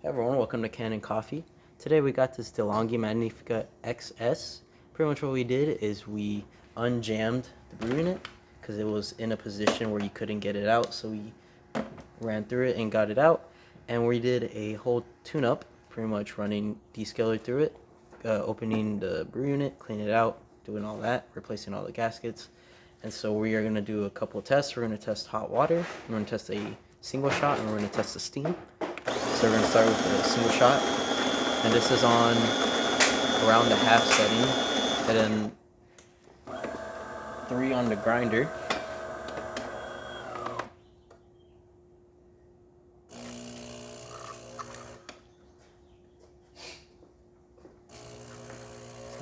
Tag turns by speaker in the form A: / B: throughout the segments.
A: Hey everyone, welcome to Kanen Coffee. Today we got this DeLonghi Magnifica XS. Pretty much what we did is we unjammed the brew unit because it was in a position where you couldn't get it out, so we ran through it and got it out. And we did a whole tune-up, pretty much running descaler through it, opening the brew unit, cleaning it out, doing all that, replacing all the gaskets. And so we are going to do a couple of tests. We're going to test hot water, we're going to test a single shot, and we're going to test the steam. So we're going to start with a single shot, and this is on around the half setting, and then 3 on the grinder.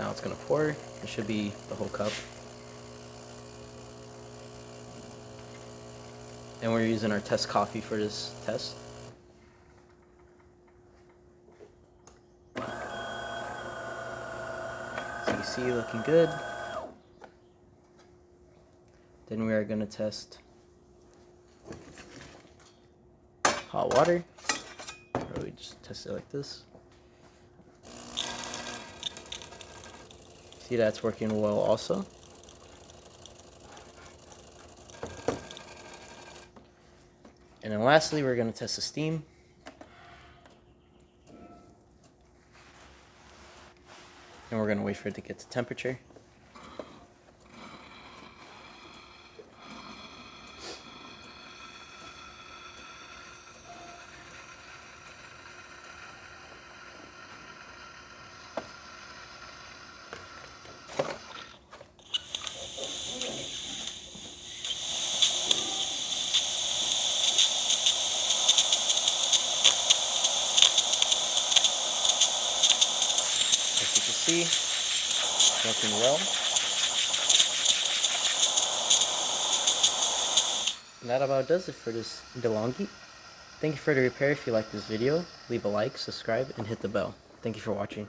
A: Now it's going to pour. It should be the whole cup. And we're using our test coffee for this test. So you see, looking good. Then we are going to test hot water. Or we just test it like this. See, that's working well also. And then lastly, we're going to test the steam. And we're going to wait for it to get to temperature. As you can see, it's working well. And that about does it for this DeLonghi. Thank you for the repair. If you like this video, leave a like, subscribe, and hit the bell. Thank you for watching.